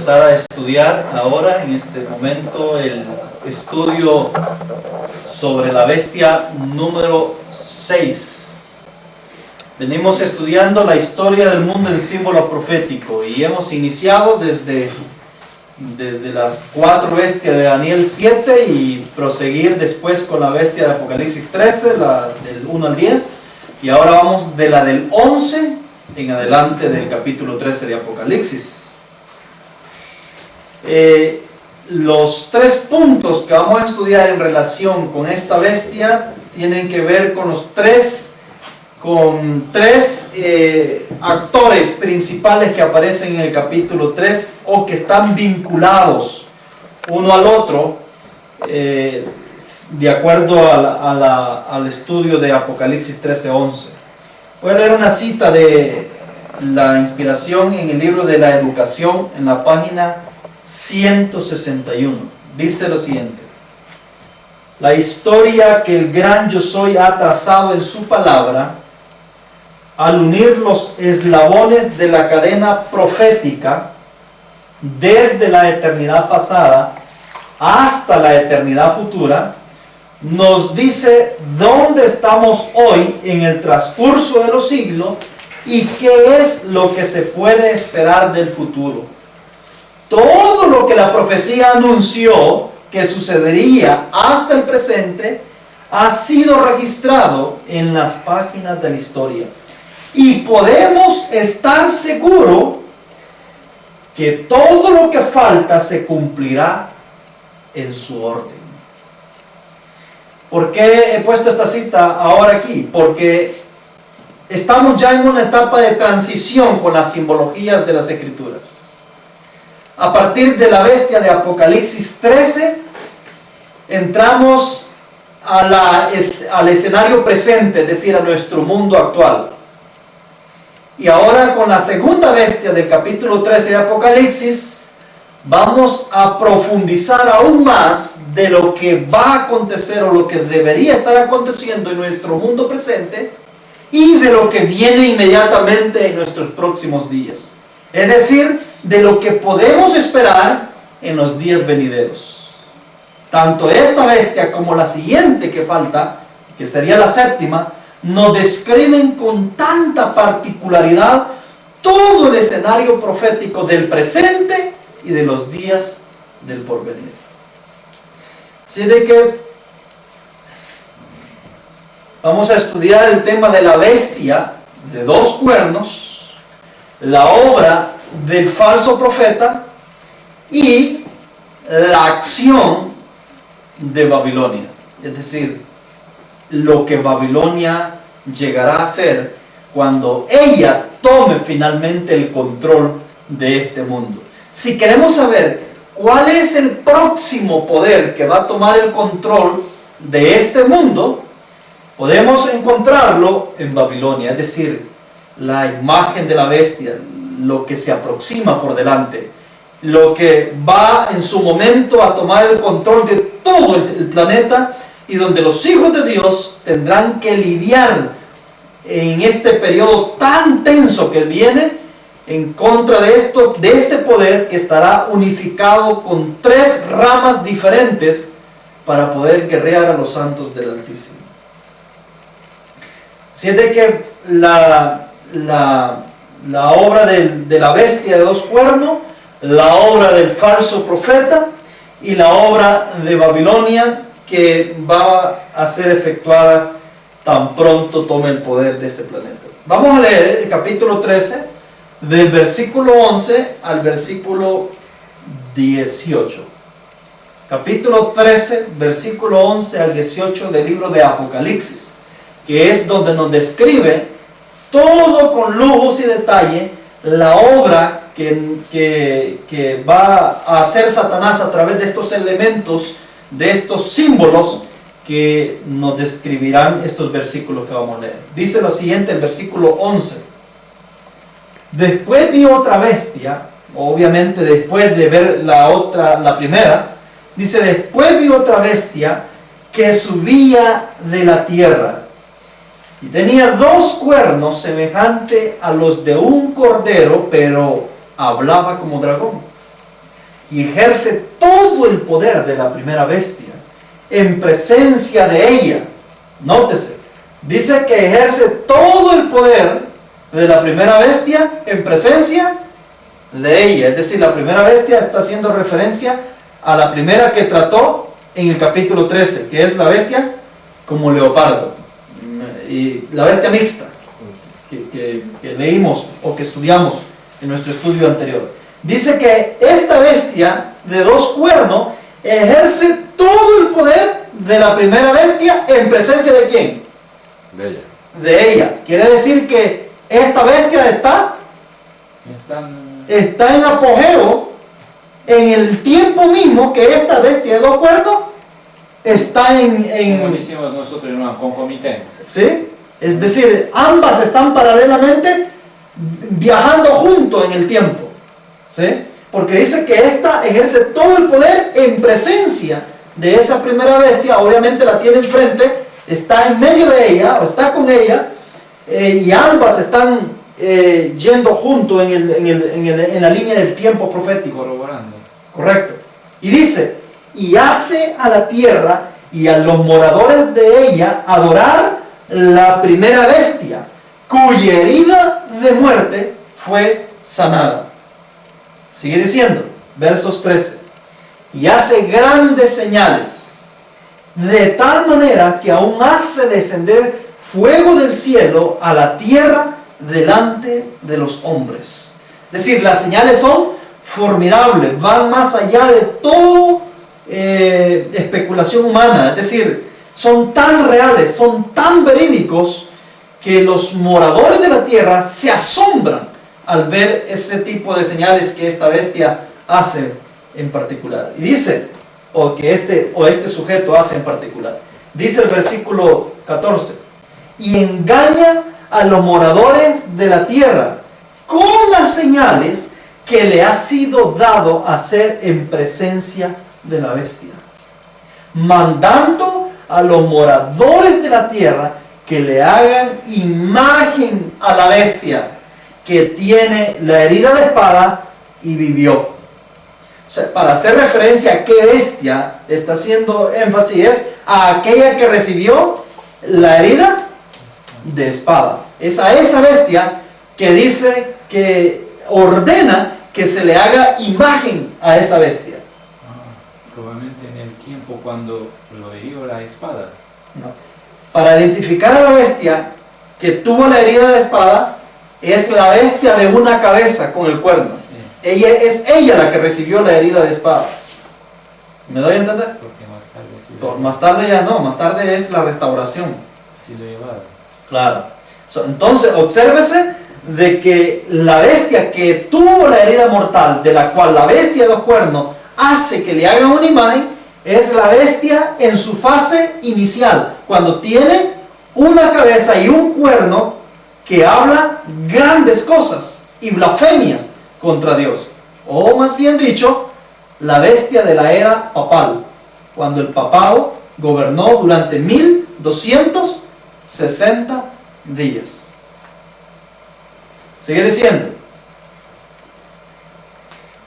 empezar a estudiar ahora, en este momento, el estudio sobre la bestia número 6. Venimos estudiando la historia del mundo en símbolo profético y hemos iniciado desde las 4 bestias de Daniel 7 y proseguir después con la bestia de Apocalipsis 13, la del 1 al 10, y ahora vamos de la del 11 en adelante del capítulo 13 de Apocalipsis. Los 3 puntos que vamos a estudiar en relación con esta bestia tienen que ver con tres actores principales que aparecen en el capítulo 3 o que están vinculados uno al otro de acuerdo al estudio de Apocalipsis 13:11. Voy a leer una cita de la inspiración en el libro de la educación en la página 161. Dice lo siguiente: la historia que el gran yo soy ha trazado en su palabra, al unir los eslabones de la cadena profética desde la eternidad pasada hasta la eternidad futura, nos dice dónde estamos hoy en el transcurso de los siglos y qué es lo que se puede esperar del futuro. Todo lo que la profecía anunció que sucedería hasta el presente ha sido registrado en las páginas de la historia. Y podemos estar seguros que todo lo que falta se cumplirá en su orden. ¿Por qué he puesto esta cita ahora aquí? Porque estamos ya en una etapa de transición con las simbologías de las Escrituras. A partir de la bestia de Apocalipsis 13, entramos al escenario presente, es decir, a nuestro mundo actual. Y ahora con la segunda bestia del capítulo 13 de Apocalipsis, vamos a profundizar aún más de lo que va a acontecer o lo que debería estar aconteciendo en nuestro mundo presente y de lo que viene inmediatamente en nuestros próximos días. Es decir, de lo que podemos esperar en los días venideros. Tanto esta bestia como la siguiente que falta, que sería la séptima, nos describen con tanta particularidad todo el escenario profético del presente y de los días del porvenir. Así de que vamos a estudiar el tema de la bestia de 2 cuernos, la obra del falso profeta y la acción de Babilonia, es decir, lo que Babilonia llegará a ser cuando ella tome finalmente el control de este mundo. Si queremos saber cuál es el próximo poder que va a tomar el control de este mundo, podemos encontrarlo en Babilonia, es decir, la imagen de la bestia, lo que se aproxima por delante, lo que va en su momento a tomar el control de todo el planeta y donde los hijos de Dios tendrán que lidiar en este periodo tan tenso que viene en contra de este poder que estará unificado con 3 ramas diferentes para poder guerrear a los santos del Altísimo. Así es de que la obra de la bestia de 2 cuernos, la obra del falso profeta y la obra de Babilonia que va a ser efectuada tan pronto tome el poder de este planeta. Vamos a leer el capítulo 13 del versículo 11 al versículo 18. Capítulo 13, versículo 11 al 18 del libro de Apocalipsis, que es donde nos describe todo con lujos y detalle la obra que va a hacer Satanás a través de estos elementos, de estos símbolos que nos describirán estos versículos que vamos a leer. Dice lo siguiente, el versículo 11: después vi otra bestia, obviamente después de ver la primera, dice, después vi otra bestia que subía de la tierra y tenía 2 cuernos semejantes a los de un cordero, pero hablaba como dragón. y ejerce todo el poder de la primera bestia en presencia de ella. Nótese, dice que ejerce todo el poder de la primera bestia en presencia de ella. Es decir, la primera bestia está haciendo referencia a la primera que trató en el capítulo 13, que es la bestia como leopardo, y la bestia mixta que leímos o que estudiamos en nuestro estudio anterior. Dice que esta bestia de 2 cuernos ejerce todo el poder de la primera bestia en presencia de ¿quién? De ella. De ella. Quiere decir que esta bestia está en apogeo en el tiempo mismo que esta bestia de 2 cuernos está Como decimos nosotros, en una concomitante. ¿sí? Es decir, ambas están paralelamente viajando juntos en el tiempo, ¿sí? Porque dice que esta ejerce todo el poder en presencia de esa primera bestia. Obviamente la tiene enfrente, está en medio de ella, o está con ella, y ambas están yendo juntos en la línea del tiempo profético. Corroborando. Correcto. Y dice, y hace a la tierra y a los moradores de ella adorar la primera bestia, cuya herida de muerte fue sanada. Sigue diciendo, versos 13, y hace grandes señales, de tal manera que aún hace descender fuego del cielo a la tierra delante de los hombres. Es decir, las señales son formidables, van más allá de todo especulación humana. Es decir, son tan reales, son tan verídicos que los moradores de la tierra se asombran al ver ese tipo de señales que esta bestia hace en particular. Y dice, o que este sujeto hace en particular. Dice el versículo 14, y engaña a los moradores de la tierra con las señales que le ha sido dado hacer en presencia de la bestia, mandando a los moradores de la tierra que le hagan imagen a la bestia que tiene la herida de espada y vivió. O sea, para hacer referencia a qué bestia está haciendo énfasis, es a aquella que recibió la herida de espada. Es a esa bestia que dice que ordena que se le haga imagen a esa bestia. Probablemente en el tiempo cuando lo hirió la espada. No. Para identificar a la bestia que tuvo la herida de espada, es la bestia de una cabeza con el cuerno. Sí. Es ella la que recibió la herida de espada. ¿Me doy a entender? Porque más tarde sí Más tarde ya no, más tarde es la restauración. sí lo llevaron. Claro. Entonces, obsérvese de que la bestia que tuvo la herida mortal, de la cual la bestia de 2 cuernos hace que le hagan una imagen, es la bestia en su fase inicial, cuando tiene una cabeza y un cuerno que habla grandes cosas y blasfemias contra Dios. O más bien dicho, la bestia de la era papal, cuando el papado gobernó durante 1260 días. Sigue diciendo,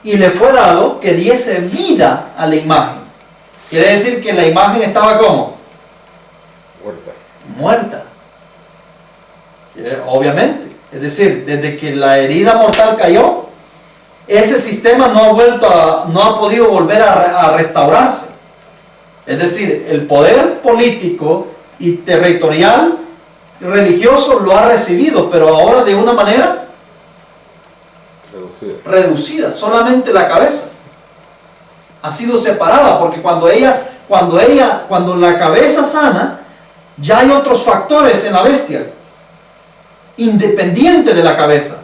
y le fue dado que diese vida a la imagen. Quiere decir que la imagen estaba ¿cómo? Muerta. Obviamente. Es decir, desde que la herida mortal cayó, ese sistema no ha podido volver a restaurarse. Es decir, el poder político y territorial religioso lo ha recibido, pero ahora de una manera reducida. Solamente la cabeza ha sido separada, porque cuando la cabeza sana, ya hay otros factores en la bestia, independiente de la cabeza.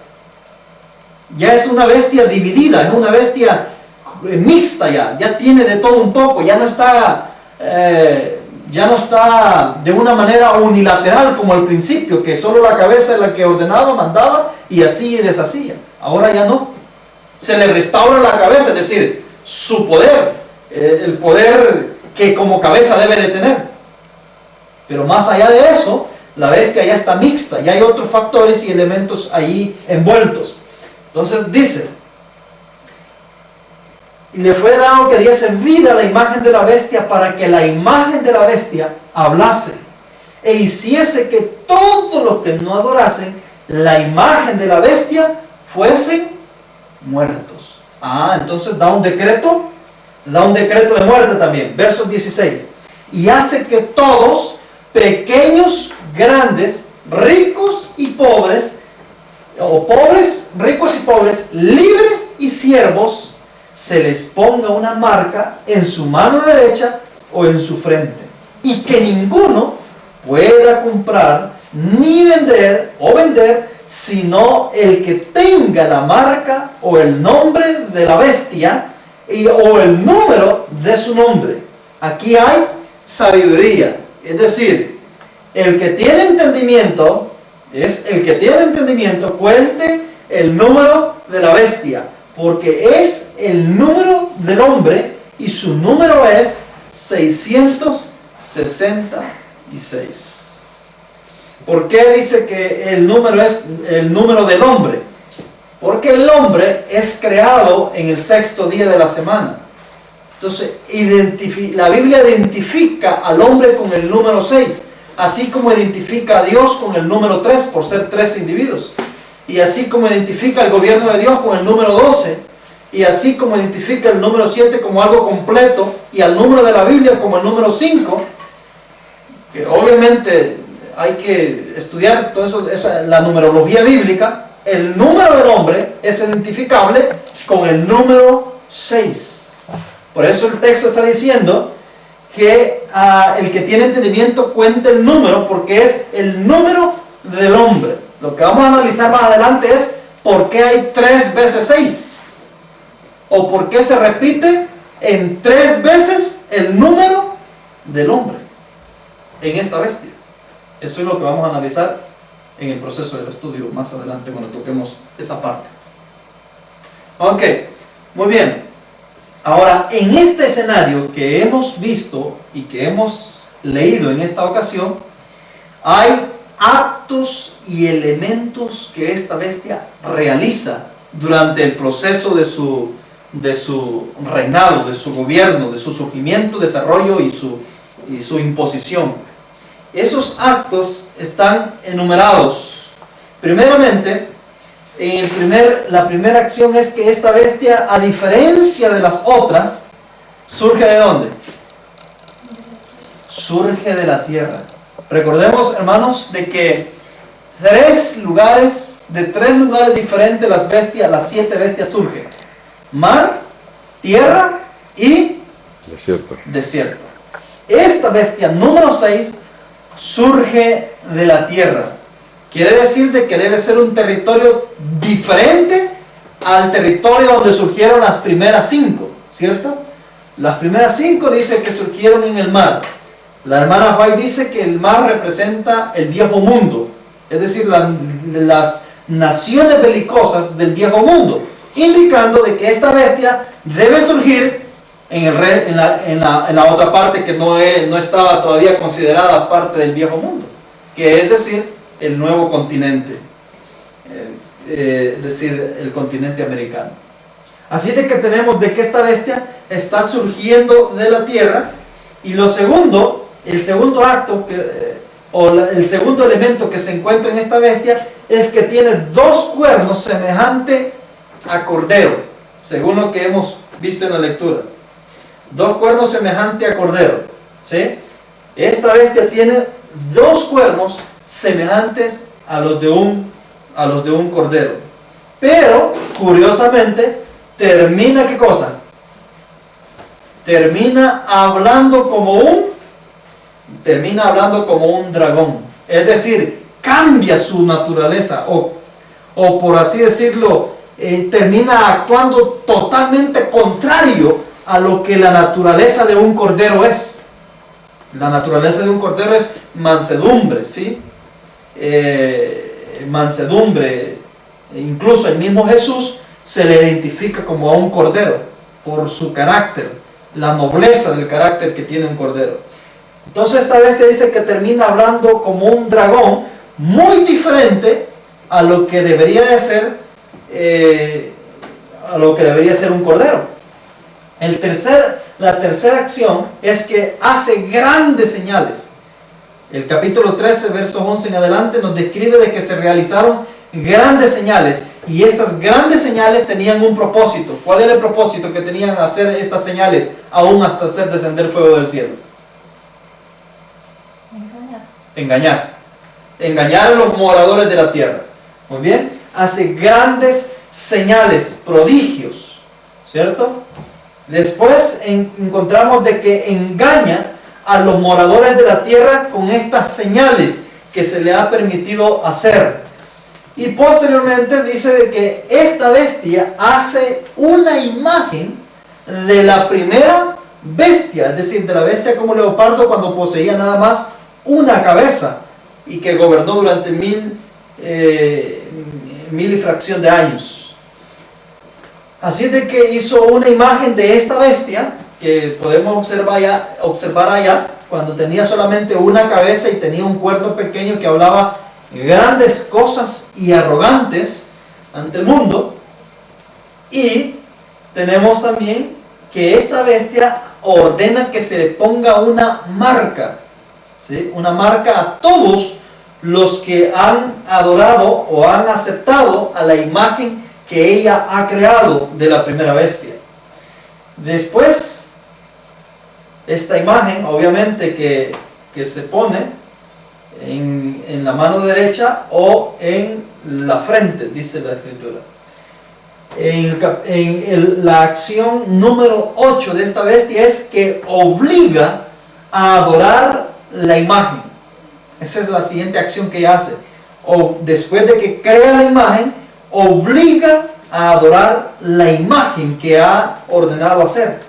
Ya es una bestia dividida, es una bestia mixta, ya tiene de todo un poco, ya no está de una manera unilateral como al principio, que solo la cabeza es la que ordenaba, mandaba y así y deshacía. Ahora ya no. Se le restaura la cabeza, es decir, su poder, el poder que como cabeza debe de tener. Pero más allá de eso, la bestia ya está mixta, ya hay otros factores y elementos ahí envueltos. Entonces dice, y le fue dado que diese vida a la imagen de la bestia para que la imagen de la bestia hablase e hiciese que todos los que no adorasen la imagen de la bestia fuesen muertos. Entonces da un decreto de muerte también. Verso 16. Y hace que todos, pequeños, grandes, ricos y pobres, o pobres, ricos y pobres, libres y siervos, se les ponga una marca en su mano derecha o en su frente, y que ninguno pueda comprar ni vender sino el que tenga la marca o el nombre de la bestia o el número de su nombre. Aquí hay sabiduría, es decir, el que tiene entendimiento cuente el número de la bestia, porque es el número del hombre y su número es 666. ¿Por qué dice que el número es el número del hombre? Porque el hombre es creado en el sexto día de la semana. Entonces, la Biblia identifica al hombre con el número 6, así como identifica a Dios con el número 3, por ser 3 individuos. Y así como identifica el gobierno de Dios con el número 12, y así como identifica el número 7 como algo completo, y al número de la Biblia como el número 5, que obviamente hay que estudiar todo eso, la numerología bíblica. El número del hombre es identificable con el número 6. Por eso el texto está diciendo que el que tiene entendimiento cuente el número, porque es el número del hombre. Lo que vamos a analizar más adelante es por qué hay 3 veces 6, o por qué se repite en 3 veces el número del hombre en esta bestia. Eso es lo que vamos a analizar en el proceso del estudio más adelante cuando toquemos esa parte. Ok, muy bien. Ahora, en este escenario que hemos visto y que hemos leído en esta ocasión, hay actos y elementos que esta bestia realiza durante el proceso de su reinado, de su gobierno, de su surgimiento, desarrollo y su imposición. Esos actos están enumerados. Primeramente, la primera acción es que esta bestia, a diferencia de las otras, ¿surge de dónde? Surge de la tierra. Recordemos, hermanos, de que de 3 lugares diferentes las 7 bestias surgen: mar, tierra y desierto. Esta bestia número 6 surge de la tierra. Quiere decir de que debe ser un territorio diferente al territorio donde surgieron las primeras 5, ¿cierto? Las primeras 5 dice que surgieron en el mar. La hermana White dice que el mar representa el viejo mundo, es decir, las naciones belicosas del viejo mundo, indicando de que esta bestia debe surgir en la otra parte que no estaba todavía considerada parte del viejo mundo, que es decir, el nuevo continente, es decir, el continente americano. Así de que tenemos de que esta bestia está surgiendo de la tierra. Y el segundo acto, el segundo elemento que se encuentra en esta bestia es que tiene 2 cuernos semejantes a cordero, según lo que hemos visto en la lectura. 2 cuernos semejantes a cordero, ¿sí? Esta bestia tiene 2 cuernos semejantes a los de un cordero. Pero, curiosamente, termina, ¿qué cosa? Termina hablando como un dragón. Es decir, cambia su naturaleza, o por así decirlo, termina actuando totalmente contrario a lo que la naturaleza de un cordero es. La naturaleza de un cordero es mansedumbre, ¿sí? Mansedumbre. Incluso el mismo Jesús se le identifica como a un cordero por su carácter, la nobleza del carácter que tiene un cordero. Entonces esta bestia dice que termina hablando como un dragón, muy diferente a lo que debería de ser un cordero. La tercera acción es que hace grandes señales. El capítulo 13, versos 11 en adelante, nos describe de que se realizaron grandes señales. Y estas grandes señales tenían un propósito. ¿Cuál era el propósito que tenían hacer estas señales, aún hasta hacer descender fuego del cielo? Engañar a los moradores de la tierra. Muy bien, hace grandes señales, prodigios, ¿cierto? Después encontramos de que engaña a los moradores de la tierra con estas señales que se le ha permitido hacer. Y posteriormente dice de que esta bestia hace una imagen de la primera bestia, es decir, de la bestia como leopardo cuando poseía nada más una cabeza y que gobernó durante mil y fracción de años. Así de que hizo una imagen de esta bestia que podemos observar allá cuando tenía solamente una cabeza y tenía un cuerno pequeño que hablaba grandes cosas y arrogantes ante el mundo. Y tenemos también que esta bestia ordena que se le ponga una marca, ¿sí? Una marca a todos los que han adorado o han aceptado a la imagen que ella ha creado de la primera bestia. Después, esta imagen obviamente que se pone en la mano derecha o en la frente, dice la escritura. La acción número 8 de esta bestia es que obliga a adorar la imagen. Esa es la siguiente acción que ella hace. Después de que crea la imagen, obliga a adorar la imagen que ha ordenado hacer.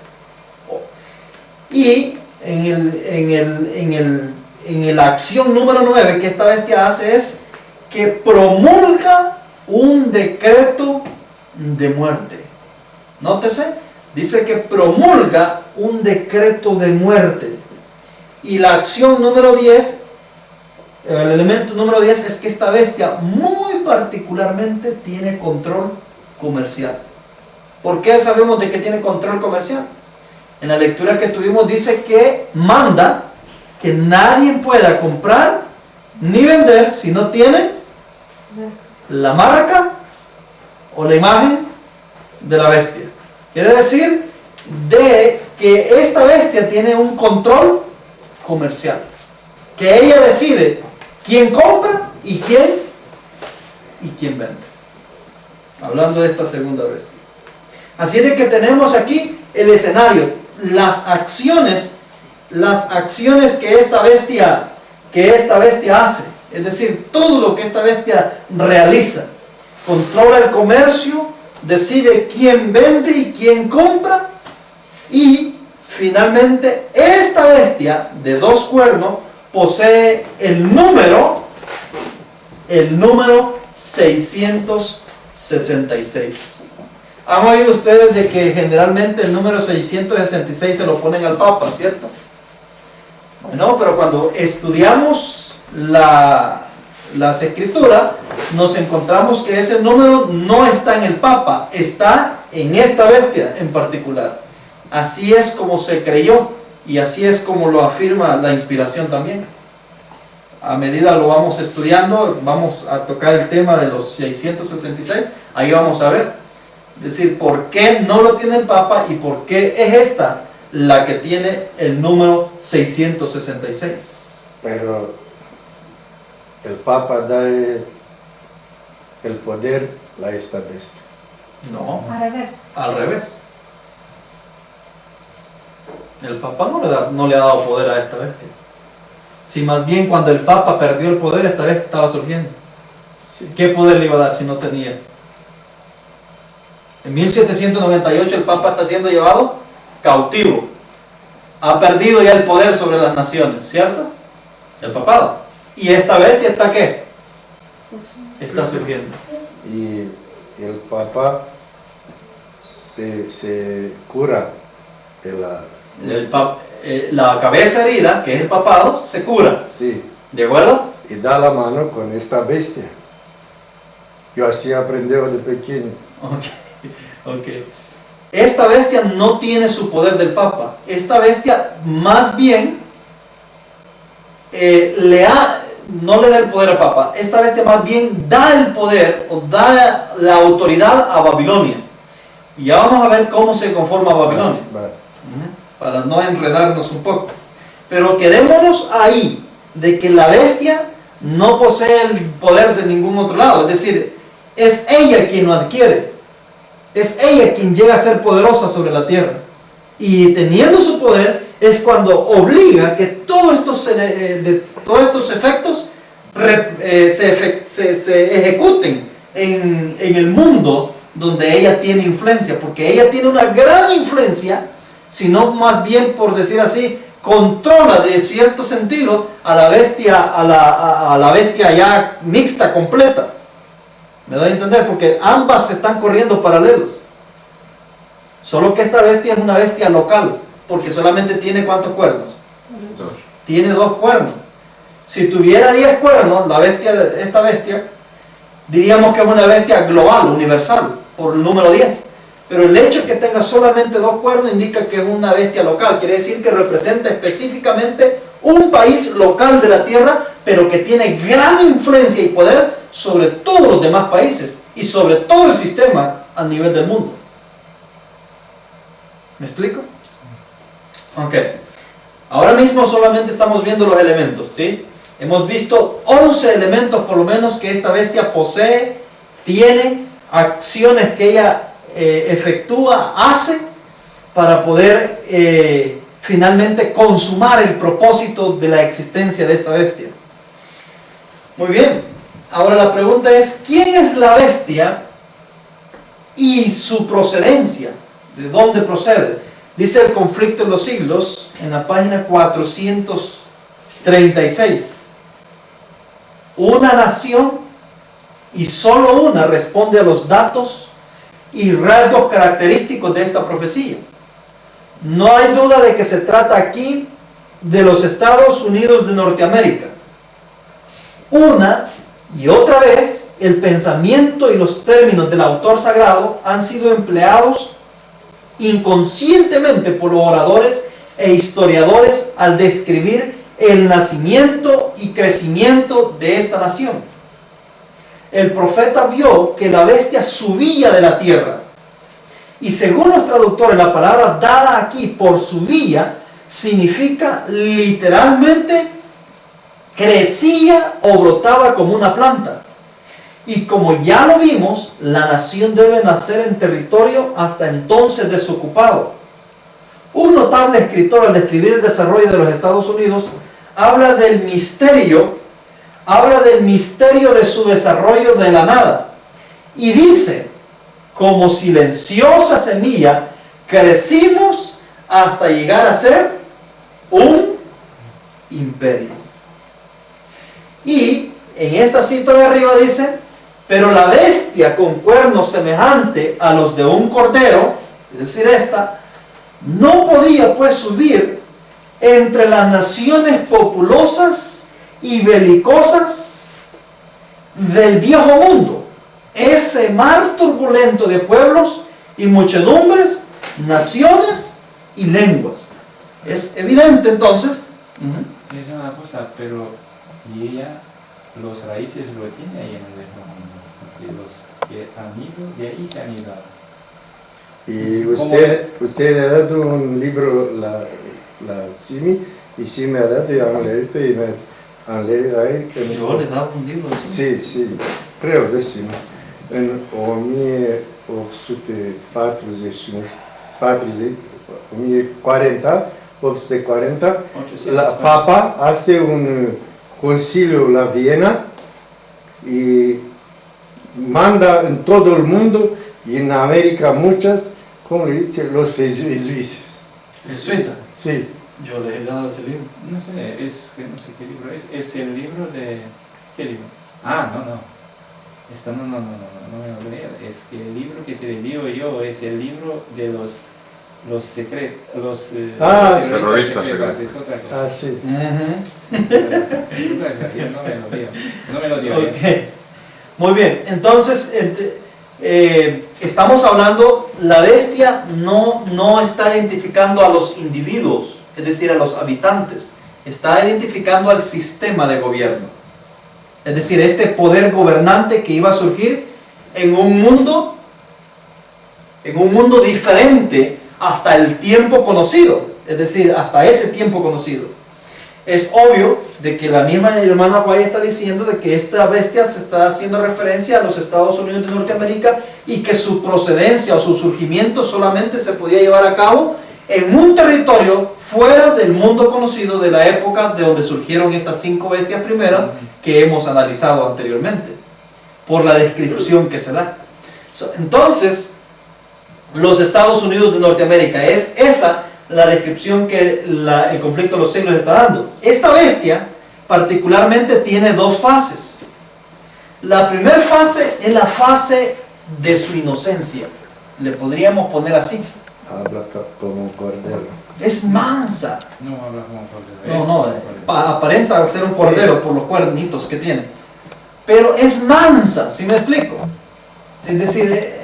Y en la acción número 9 que esta bestia hace es que promulga un decreto de muerte. Nótese, dice que promulga un decreto de muerte. Y la acción número 10, el elemento número 10 es que esta bestia muy particularmente tiene control comercial. ¿Por qué sabemos de que tiene control comercial? En la lectura que tuvimos dice que manda que nadie pueda comprar ni vender si no tiene la marca o la imagen de la bestia. Quiere decir de que esta bestia tiene un control comercial, que ella decide quién compra y quién vende. Hablando de esta segunda bestia. Así de que tenemos aquí el escenario, las acciones que esta bestia hace, es decir, todo lo que esta bestia realiza. Controla el comercio, decide quién vende y quién compra, y finalmente esta bestia de 2 cuernos posee el número 666. ¿Han oído ustedes de que generalmente el número 666 se lo ponen al Papa, cierto? No, pero cuando estudiamos las escrituras, nos encontramos que ese número no está en el Papa, está en esta bestia en particular. Así es como se creyó y así es como lo afirma la inspiración también. A medida lo vamos estudiando, vamos a tocar el tema de los 666, ahí vamos a ver. Es decir, por qué no lo tiene el Papa y por qué es esta la que tiene el número 666. Pero el Papa da el poder a esta bestia. No, Al revés. El Papa no le ha dado poder a esta bestia. Si más bien cuando el Papa perdió el poder, esta bestia estaba surgiendo. Sí. ¿Qué poder le iba a dar si no tenía? En 1798 el Papa está siendo llevado cautivo. Ha perdido ya el poder sobre las naciones, ¿cierto? El papado. ¿Y esta bestia está qué? Está surgiendo. Y el Papa se cura de la cabeza herida, que es el papado, se cura. sí, ¿De acuerdo? y da la mano con esta bestia. Yo así aprendí de pequeño. Ok. esta bestia no tiene su poder del Papa. Esta bestia más bien no le da el poder al Papa. Esta bestia más bien da el poder o da la autoridad a Babilonia. Y ya vamos a ver cómo se conforma Babilonia, Vale. para no enredarnos un poco. Pero quedémonos ahí, de que la bestia no posee el poder de ningún otro lado. Es decir, es ella quien lo adquiere. Es ella quien llega a ser poderosa sobre la tierra. Y teniendo su poder, es cuando obliga que todos estos efectos se ejecuten en el mundo donde ella tiene influencia. Porque ella tiene una gran influencia, sino más bien, por decir así, controla de cierto sentido a la bestia ya mixta, completa. ¿Me doy a entender? Porque ambas están corriendo paralelos. Solo que esta bestia es una bestia local, porque solamente tiene ¿cuántos cuernos? 2. Tiene 2 cuernos. Si tuviera 10 cuernos, esta bestia, diríamos que es una bestia global, universal, por el número 10. Pero el hecho de que tenga solamente 2 cuernos indica que es una bestia local. Quiere decir que representa específicamente un país local de la tierra, pero que tiene gran influencia y poder sobre todos los demás países y sobre todo el sistema a nivel del mundo. ¿Me explico? Ok. Ahora mismo solamente estamos viendo los elementos, ¿sí? Hemos visto 11 elementos por lo menos que esta bestia posee, tiene, acciones que ella efectúa, hace para poder finalmente consumar el propósito de la existencia de esta bestia. Muy bien, ahora la pregunta es, ¿quién es la bestia y su procedencia? ¿De dónde procede? Dice El conflicto en los siglos, en la página 436. Una nación, y solo una, responde a los datos y rasgos característicos de esta profecía. No hay duda de que se trata aquí de los Estados Unidos de Norteamérica. Una y otra vez, el pensamiento y los términos del autor sagrado han sido empleados inconscientemente por los oradores e historiadores al describir el nacimiento y crecimiento de esta nación. El profeta vio que la bestia subía de la tierra, y según los traductores, la palabra dada aquí por subía significa literalmente crecía o brotaba como una planta. Y como ya lo vimos, la nación debe nacer en territorio hasta entonces desocupado. Un notable escritor, al describir el desarrollo de los Estados Unidos, habla del misterio de su desarrollo de la nada. Y dice, como silenciosa semilla, crecimos hasta llegar a ser un imperio. Y en esta cita de arriba dice, pero la bestia con cuernos semejante a los de un cordero, es decir, esta, no podía pues subir entre las naciones populosas y belicosas del viejo mundo, ese mar turbulento de pueblos y muchedumbres, naciones y lenguas. Es evidente entonces. Es una cosa, pero y ella, los raíces lo tiene ahí en el viejo mundo, porque los que han ido, de ahí se han ido. Y ¿Cómo usted ha dado un libro, la Simi, y sí me ha dado, y han leído, y me han leído ahí. Yo le he dado un libro así. Sí, creo que sí. En 1840, la Papa hace un concilio en la Viena y manda en todo el mundo y en América muchas, como le dice, los jesuitas. Jesuita. Sí. Yo le he dado ese libro. No sé, que no sé qué libro es. Es el libro de... ¿Qué libro? Ah, no. No me lo leo. Es que el libro que te digo yo es el libro de los secretos, terroristas secretos. Es otra cosa. Ah, sí. No me lo dio. Ok. Muy bien, entonces estamos hablando, la bestia no está identificando a los individuos, es decir, a los habitantes, está identificando al sistema de gobierno. Es decir, este poder gobernante que iba a surgir en un mundo diferente hasta el tiempo conocido, es decir, hasta ese tiempo conocido. Es obvio de que la misma hermana White está diciendo de que esta bestia se está haciendo referencia a los Estados Unidos de Norteamérica y que su procedencia o su surgimiento solamente se podía llevar a cabo en un territorio fuera del mundo conocido de la época de donde surgieron estas 5 bestias primeras que hemos analizado anteriormente, por la descripción que se da. Entonces, los Estados Unidos de Norteamérica, es esa la descripción que el conflicto de los siglos está dando. Esta bestia particularmente tiene 2 fases. La primera fase es la fase de su inocencia, le podríamos poner así. Habla como cordero. Es mansa. No habla como cordero. Aparenta ser un cordero por los cuernitos que tiene, pero es mansa, ¿sí me explico? Es decir,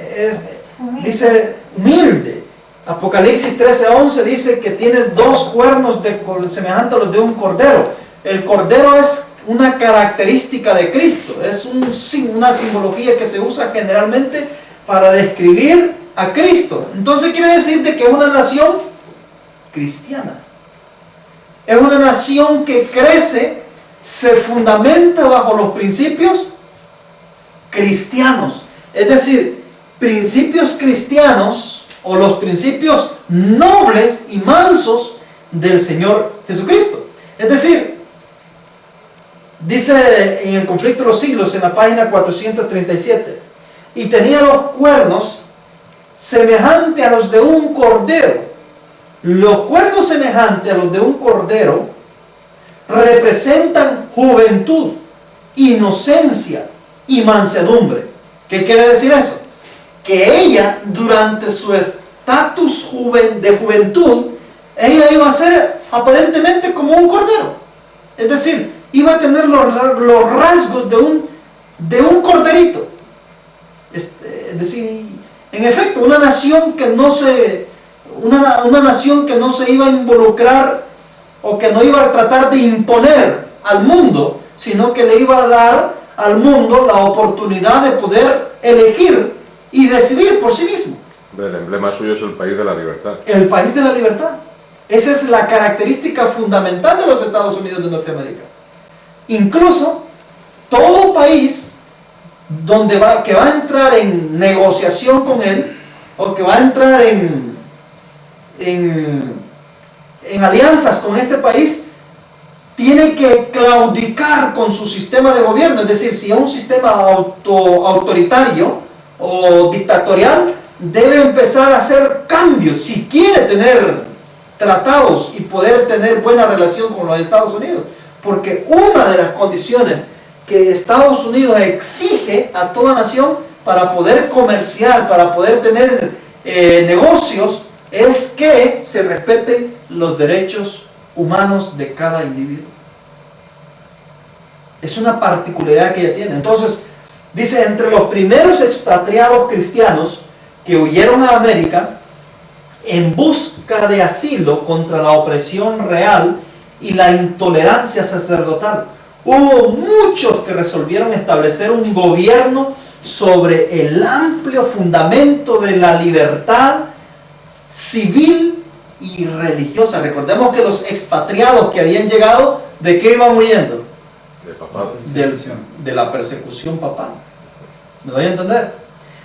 dice humilde. Apocalipsis 13:11 dice que tiene 2 cuernos semejantes a los de un cordero. El cordero es una característica de Cristo, es una simbología que se usa generalmente para describir a Cristo. Entonces quiere decir de que es una nación cristiana. Es una nación que crece, se fundamenta bajo los principios cristianos. Es decir, principios cristianos o los principios nobles y mansos del Señor Jesucristo. Es decir, dice en el conflicto de los siglos, en la página 437, y tenía 2 cuernos semejantes a los de un cordero. Los cuernos semejantes a los de un cordero representan juventud, inocencia y mansedumbre. ¿Qué quiere decir eso? Que ella, durante su estatus de juventud, ella iba a ser aparentemente como un cordero. Es decir, iba a tener los rasgos de un corderito. Es decir, en efecto, una nación que no se iba a involucrar o que no iba a tratar de imponer al mundo, sino que le iba a dar al mundo la oportunidad de poder elegir y decidir por sí mismo. El emblema suyo es el país de la libertad. El país de la libertad. Esa es la característica fundamental de los Estados Unidos de Norteamérica. Incluso todo país que va a entrar en negociación con él, o que va a entrar en alianzas con este país, tiene que claudicar con su sistema de gobierno. Es decir, si es un sistema autoritario o dictatorial, debe empezar a hacer cambios si quiere tener tratados y poder tener buena relación con los Estados Unidos. Porque una de las condiciones que Estados Unidos exige a toda nación para poder comerciar, para poder tener negocios, es que se respeten los derechos humanos de cada individuo. Es una particularidad que ella tiene. Entonces, dice, entre los primeros expatriados cristianos que huyeron a América en busca de asilo contra la opresión real y la intolerancia sacerdotal, hubo muchos que resolvieron establecer un gobierno sobre el amplio fundamento de la libertad civil y religiosa. Recordemos que los expatriados que habían llegado, ¿de qué iban huyendo? De papado. De la persecución papal. ¿Me doy a entender?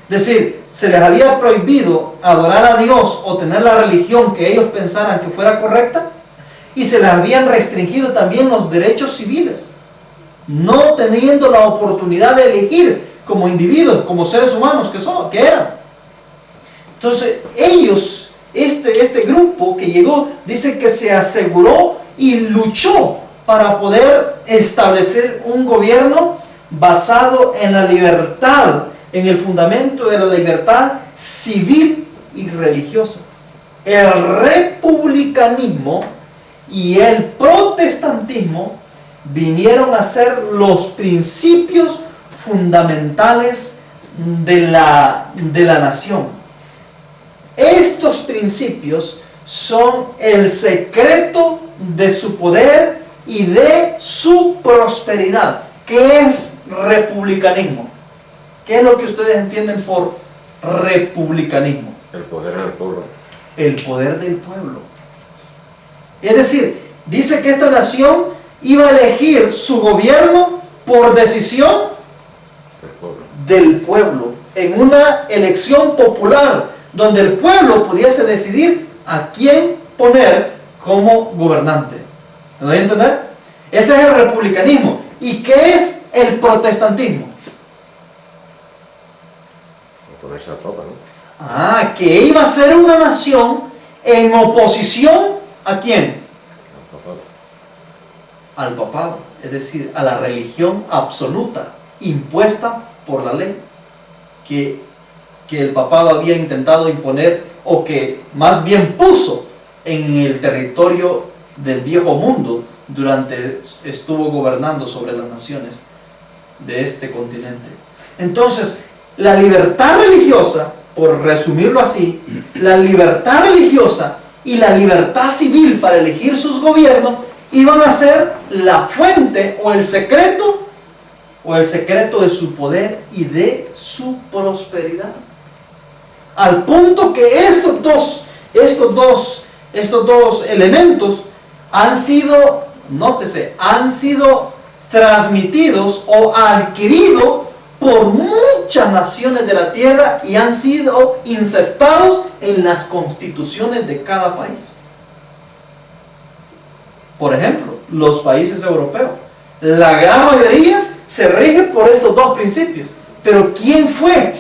Es decir, se les había prohibido adorar a Dios o tener la religión que ellos pensaran que fuera correcta, y se les habían restringido también los derechos civiles, no teniendo la oportunidad de elegir como individuos, como seres humanos que eran. Entonces ellos, este grupo que llegó, dice que se aseguró y luchó para poder establecer un gobierno basado en la libertad, en el fundamento de la libertad civil y religiosa. El republicanismo y el protestantismo vinieron a ser los principios fundamentales de la nación. Estos principios son el secreto de su poder y de su prosperidad. ¿Qué es republicanismo? ¿Qué es lo que ustedes entienden por republicanismo? El poder en el pueblo. El poder del pueblo. Es decir, dice que esta nación iba a elegir su gobierno por decisión El pueblo. del pueblo, en una elección popular, donde el pueblo pudiese decidir a quién poner como gobernante. ¿Me doy a entender? Ese es el republicanismo. ¿Y qué es el protestantismo? O ponerse a tropa, ¿no? Que iba a ser una nación en oposición ¿a quién? El papado. Al papado, es decir, a la religión absoluta impuesta por la ley que el papado había intentado imponer, o que más bien puso en el territorio del viejo mundo durante estuvo gobernando sobre las naciones de este continente. Entonces, la libertad religiosa, por resumirlo así, la libertad religiosa y la libertad civil para elegir sus gobiernos iban a ser la fuente o el secreto de su poder y de su prosperidad. Al punto que estos dos elementos han sido, nótese, han sido transmitidos o adquiridos por muchas naciones de la tierra y han sido incestados en las constituciones de cada país. Por ejemplo, los países europeos, la gran mayoría se rige por estos dos principios. Pero ¿quién fue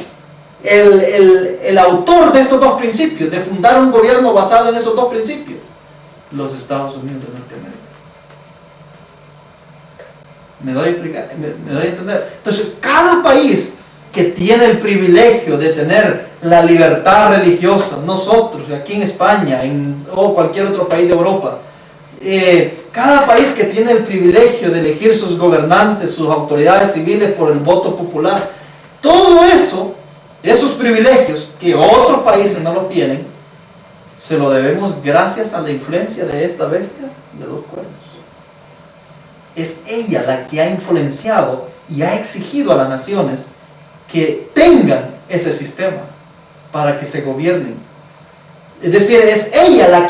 el autor de estos dos principios, de fundar un gobierno basado en esos dos principios? Los Estados Unidos de Norteamérica. ¿Me doy a entender? Entonces, cada país que tiene el privilegio de tener la libertad religiosa, nosotros, aquí en España, o cualquier otro país de Europa, cada país que tiene el privilegio de elegir sus gobernantes, sus autoridades civiles por el voto popular, todo eso, esos privilegios que otros países no los tienen, se lo debemos gracias a la influencia de esta bestia de dos cuernos. Es ella la que ha influenciado y ha exigido a las naciones que tengan ese sistema para que se gobiernen. Es decir, es ella la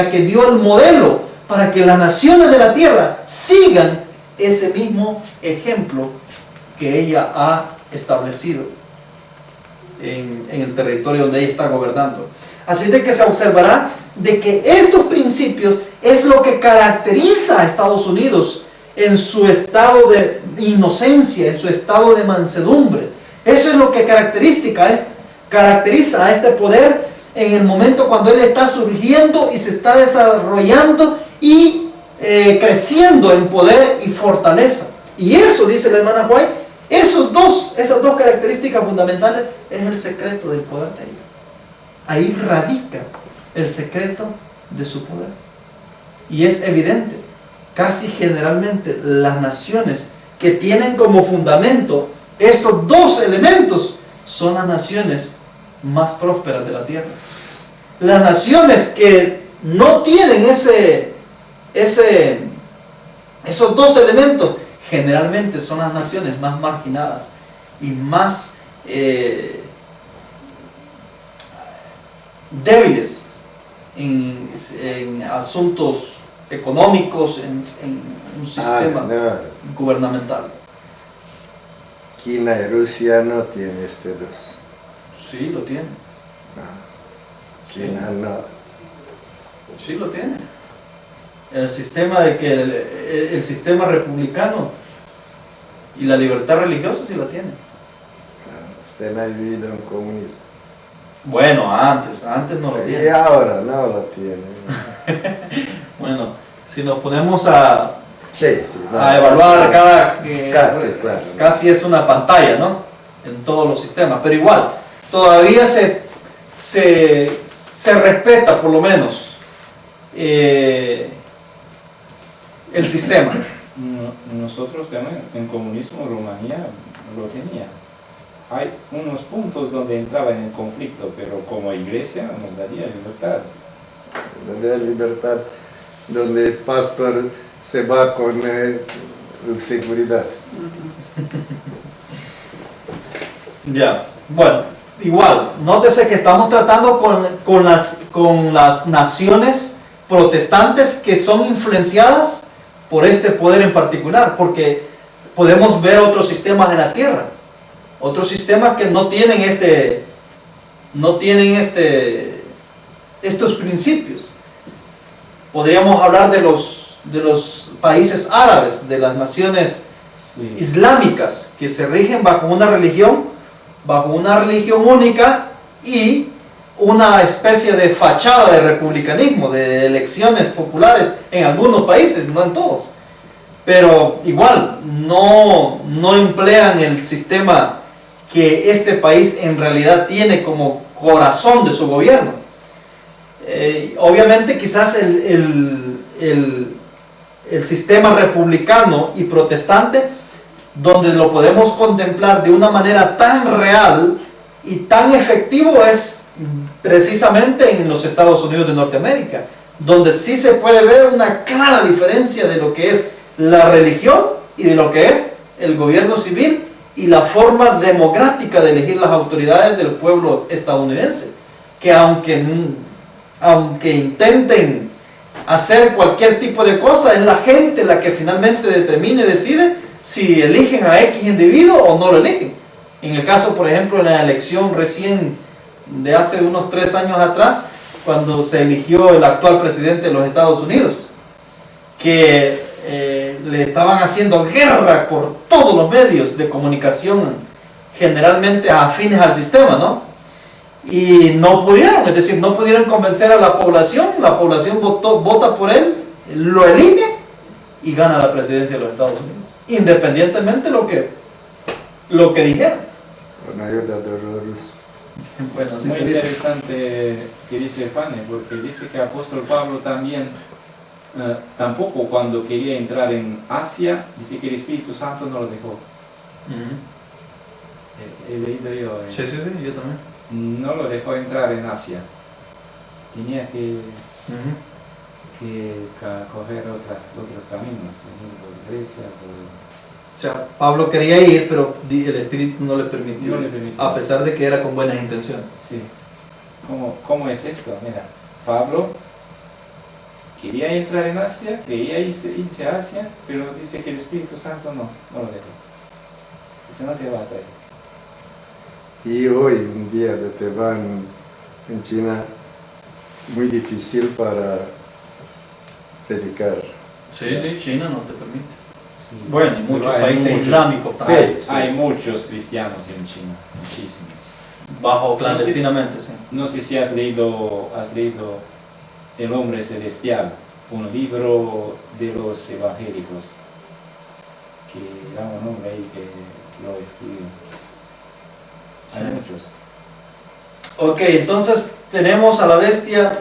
que dio el modelo para que las naciones de la tierra sigan ese mismo ejemplo que ella ha establecido en el territorio donde ella está gobernando. Así de que se observará de que estos principios es lo que caracteriza a Estados Unidos en su estado de inocencia, en su estado de mansedumbre. Eso es lo que caracteriza a este poder en el momento cuando él está surgiendo y se está desarrollando y creciendo en poder y fortaleza. Y eso, dice la hermana White, esas dos características fundamentales es el secreto del poder de ella. Ahí radica el secreto de su poder. Y es evidente, casi generalmente las naciones que tienen como fundamento estos dos elementos son las naciones más prósperas de la tierra. Las naciones que no tienen esos dos elementos generalmente son las naciones más marginadas y más débiles en asuntos económicos, en un sistema gubernamental. China y Rusia no tienen este dos. Sí, lo tienen. China no. Sí, lo tiene. El sistema de que el sistema republicano y la libertad religiosa sí la tiene. Usted no ha vivido en comunismo. Bueno, antes no lo Y tiene. ahora no lo tiene. Bueno, si nos ponemos a No, evaluar casi es una pantalla, ¿no? En todos los sistemas, pero igual, todavía se respeta por lo menos el sistema. Nosotros también, en comunismo, Rumanía lo tenía. hay unos puntos donde entraba en el conflicto, pero como iglesia nos daría libertad. Donde hay libertad, donde el pastor se va con seguridad. Ya, bueno, igual, nótese que estamos tratando con las naciones protestantes que son influenciadas por este poder en particular, porque podemos ver otros sistemas en la tierra, otros sistemas que no tienen estos principios. Podríamos hablar de los países árabes, de las naciones Sí. islámicas, que se rigen bajo una religión única y una especie de fachada de republicanismo, de elecciones populares en algunos países, no en todos. Pero igual, no emplean el sistema que este país en realidad tiene como corazón de su gobierno. Obviamente quizás el sistema republicano y protestante, donde lo podemos contemplar de una manera tan real y tan efectivo, es precisamente en los Estados Unidos de Norteamérica, donde sí se puede ver una clara diferencia de lo que es la religión y de lo que es el gobierno civil y la forma democrática de elegir las autoridades del pueblo estadounidense, que aunque intenten hacer cualquier tipo de cosa, es la gente la que finalmente determina y decide si eligen a X individuo o no lo eligen. En el caso, por ejemplo, en la elección recién de hace unos 3 años atrás, cuando se eligió el actual presidente de los Estados Unidos, que le estaban haciendo guerra por todos los medios de comunicación, generalmente afines al sistema, ¿no? Y no pudieron, es decir, no pudieron convencer a la población vota por él, lo elige y gana la presidencia de los Estados Unidos, independientemente de lo que dijeron. Con ayuda de los rusos. Bueno, así Muy se dice. interesante que dice Fanny, porque dice que el apóstol Pablo también, tampoco cuando quería entrar en Asia, dice que el Espíritu Santo no lo dejó. He leído yo. Sí, yo también. No lo dejó entrar en Asia. Tenía que coger otros caminos, por Grecia, O sea, Pablo quería ir, pero el Espíritu no le permitió, No le permitió. a pesar de que era con buenas intenciones. Sí. ¿Cómo es esto? Mira, Pablo quería entrar en Asia, quería irse a Asia, pero dice que el Espíritu Santo no lo dejó. Tú no te vas a ir. Y hoy un día te van en China muy difícil para predicar. Sí, China no te permite. Sí. Bueno, y muchos Pero hay países muchos- islámicos Sí. también, Hay muchos cristianos en China, muchísimos. bajo clandestinamente, sí. No sé si has leído El hombre celestial, un libro de los evangélicos, que da un hombre ahí que lo escribió. Hay Sí. muchos Ok, entonces tenemos a la bestia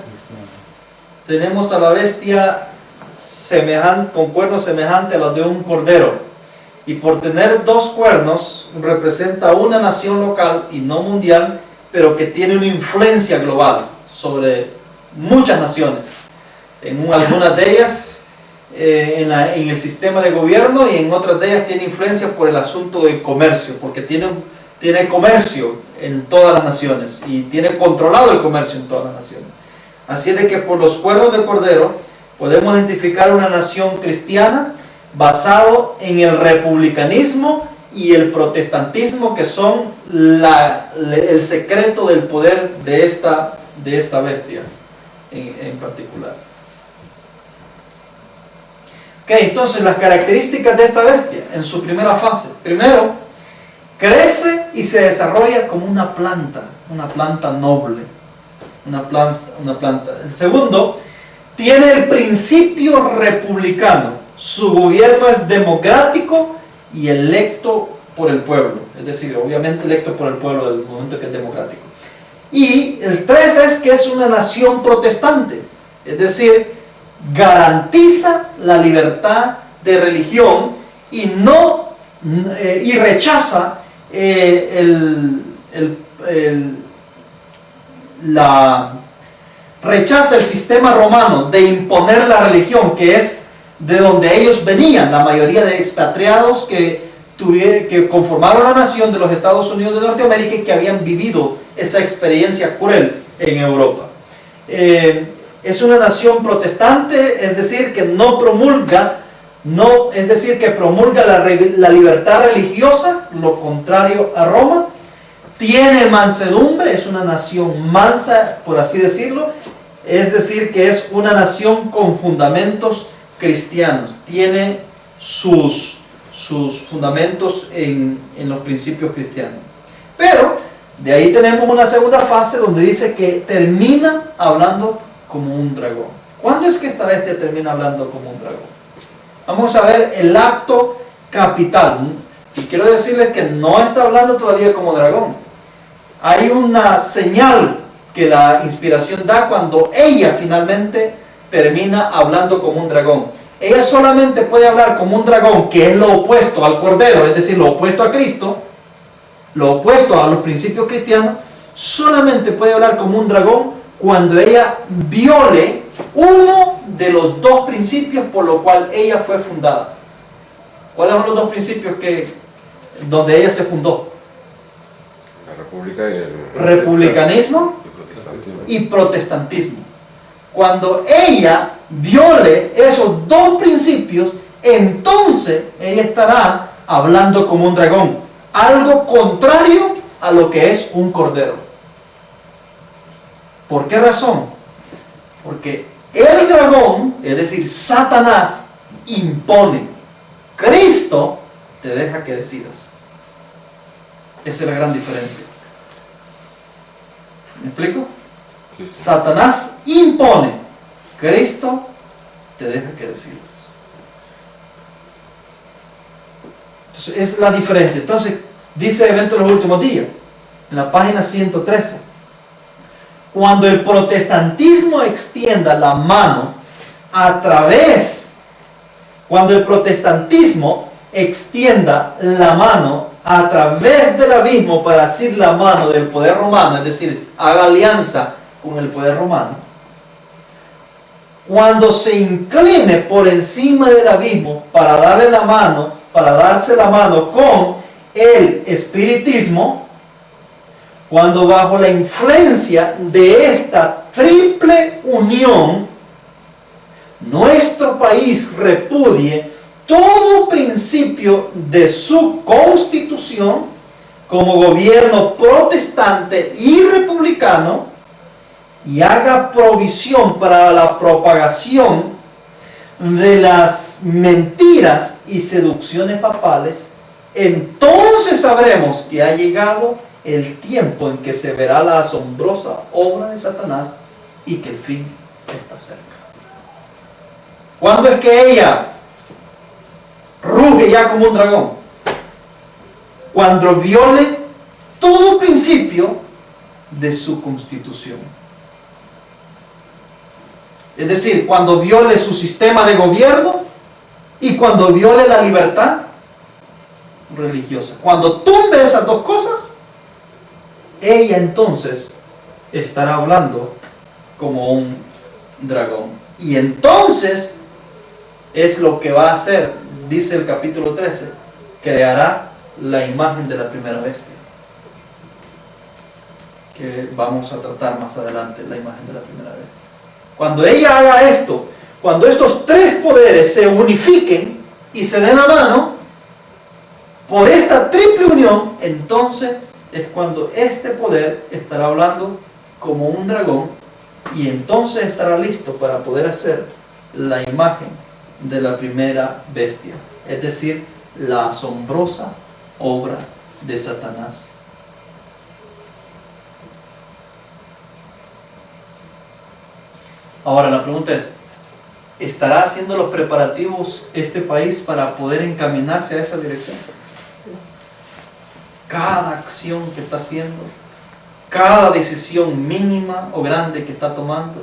con cuernos semejantes a los de un cordero, y por tener 2 cuernos representa una nación local y no mundial, pero que tiene una influencia global sobre muchas naciones. En algunas de ellas en el sistema de gobierno, y en otras de ellas tiene influencia por el asunto del comercio, porque tiene comercio en todas las naciones y tiene controlado el comercio en todas las naciones. Así es de que por los cuernos de cordero podemos identificar una nación cristiana basado en el republicanismo y el protestantismo, que son el secreto del poder de esta bestia en particular. Ok, entonces las características de esta bestia en su primera fase. Primero, crece y se desarrolla como una planta noble, una planta. El segundo, tiene el principio republicano, su gobierno es democrático y electo por el pueblo, es decir, obviamente electo por el pueblo del momento que es democrático. Y el 3 es que es una nación protestante, es decir, garantiza la libertad de religión y rechaza rechaza el sistema romano de imponer la religión, que es de donde ellos venían, la mayoría de expatriados que conformaron la nación de los Estados Unidos de Norteamérica y que habían vivido esa experiencia cruel en Europa. Es una nación protestante, es decir, que no promulga, que promulga la libertad religiosa, lo contrario a Roma. Tiene mansedumbre, es una nación mansa, por así decirlo, es decir, que es una nación con fundamentos cristianos, tiene sus fundamentos en los principios cristianos. Pero de ahí tenemos una segunda fase donde dice que termina hablando como un dragón. ¿Cuándo es que esta bestia termina hablando como un dragón? Vamos a ver el acto capital. Y quiero decirles que no está hablando todavía como dragón. Hay una señal que la inspiración da cuando ella finalmente termina hablando como un dragón. Ella solamente puede hablar como un dragón, que es lo opuesto al cordero, es decir, lo opuesto a Cristo, lo opuesto a los principios cristianos. Solamente puede hablar como un dragón cuando ella viole uno de los dos principios por lo cual ella fue fundada. ¿Cuáles son los dos principios donde ella se fundó? La República y el Republicanismo y protestantismo. Cuando ella viole esos dos principios, entonces ella estará hablando como un dragón, algo contrario a lo que es un cordero. ¿Por qué razón? Porque el dragón, es decir, Satanás, impone. Cristo te deja que decidas. Esa es la gran diferencia. ¿Me explico? Sí. Satanás impone, Cristo te deja que decidas. Entonces, es la diferencia. Entonces, dice Evento de los Últimos Días, en la página 113, cuando el protestantismo extienda la mano cuando el protestantismo extienda la mano a través del abismo para asir la mano del poder romano, es decir, haga alianza con el poder romano, cuando se incline por encima del abismo para darse la mano con el espiritismo, cuando bajo la influencia de esta triple unión nuestro país repudie todo principio de su constitución como gobierno protestante y republicano y haga provisión para la propagación de las mentiras y seducciones papales, entonces sabremos que ha llegado el tiempo en que se verá la asombrosa obra de Satanás y que el fin está cerca. ¿Cuándo es que ella ruge ya como un dragón? Cuando viole todo principio de su constitución. Es decir, cuando viole su sistema de gobierno y cuando viole la libertad religiosa. Cuando tumbe esas dos cosas, ella entonces estará hablando como un dragón. Y entonces es lo que va a hacer, dice el capítulo 13, creará la imagen de la primera bestia, que vamos a tratar más adelante, la imagen de la primera bestia. Cuando ella haga esto, cuando estos tres poderes se unifiquen y se den la mano por esta triple unión, entonces es cuando este poder estará hablando como un dragón y entonces estará listo para poder hacer la imagen de la primera bestia, es decir, la asombrosa obra de Satanás. Ahora la pregunta es, ¿estará haciendo los preparativos este país para poder encaminarse a esa dirección? Cada acción que está haciendo, cada decisión mínima o grande que está tomando,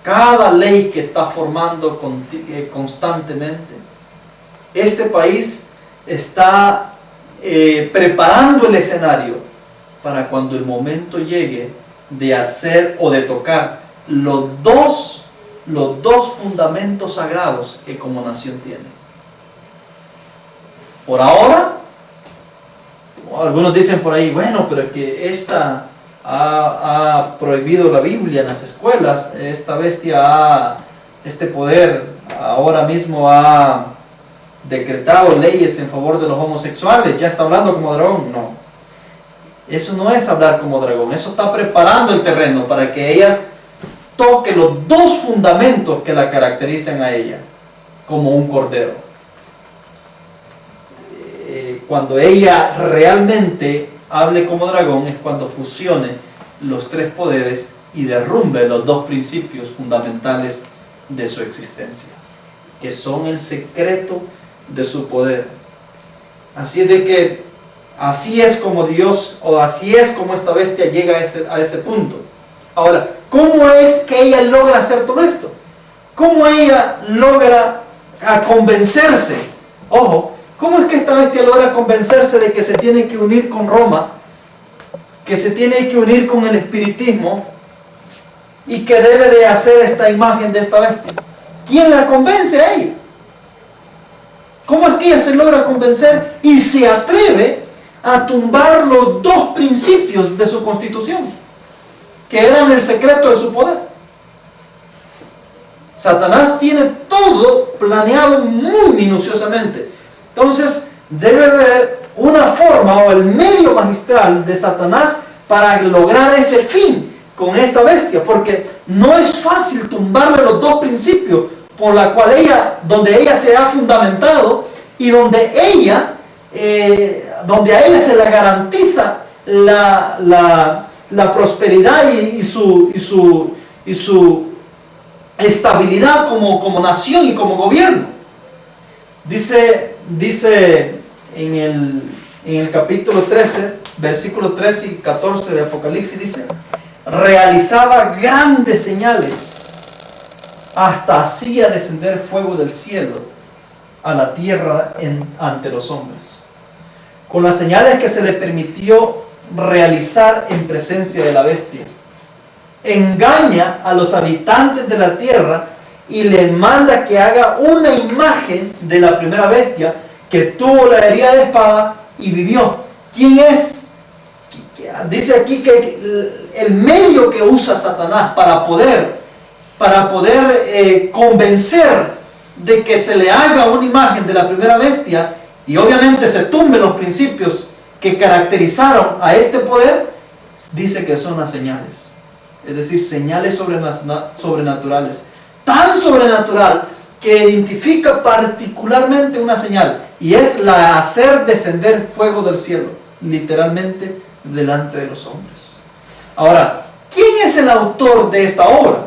cada ley que está formando constantemente, este país está preparando el escenario para cuando el momento llegue de hacer o de tocar los dos fundamentos sagrados que como nación tiene. Por ahora, algunos dicen por ahí, bueno, pero es que esta ha prohibido la Biblia en las escuelas, esta bestia, este poder ahora mismo ha decretado leyes en favor de los homosexuales, ya está hablando como dragón. No, eso no es hablar como dragón, eso está preparando el terreno para que ella toque los dos fundamentos que la caracterizan a ella como un cordero. Cuando ella realmente hable como dragón es cuando fusione los tres poderes y derrumbe los dos principios fundamentales de su existencia, que son el secreto de su poder. Así es de que así es como Dios, o así es como esta bestia llega a ese punto. Ahora, ¿cómo es que ella logra hacer todo esto? ¿Cómo ella logra convencerse? Ojo, ¿cómo es que esta bestia logra convencerse de que se tiene que unir con Roma, que se tiene que unir con el espiritismo y que debe de hacer esta imagen de esta bestia? ¿Quién la convence a ella? ¿Cómo es que ella se logra convencer y se atreve a tumbar los dos principios de su constitución, que eran el secreto de su poder? Satanás tiene todo planeado muy minuciosamente. Entonces debe haber una forma o el medio magistral de Satanás para lograr ese fin con esta bestia, porque no es fácil tumbarle los dos principios por la cual donde ella se ha fundamentado y donde a ella se le garantiza la prosperidad y su estabilidad como nación y como gobierno. Dice en el capítulo 13, versículos 13 y 14 de Apocalipsis, dice: realizaba grandes señales, hasta hacía descender fuego del cielo a la tierra ante los hombres, con las señales que se le permitió realizar en presencia de la bestia. Engaña a los habitantes de la tierra y le manda que haga una imagen de la primera bestia que tuvo la herida de espada y vivió. ¿Quién es? Dice aquí que el medio que usa Satanás para poder convencer de que se le haga una imagen de la primera bestia y obviamente se tumben los principios que caracterizaron a este poder, dice que son las señales, es decir, señales sobrenaturales, tan sobrenatural que identifica particularmente una señal, y es la hacer descender fuego del cielo, literalmente delante de los hombres. Ahora, ¿quién es el autor de esta obra?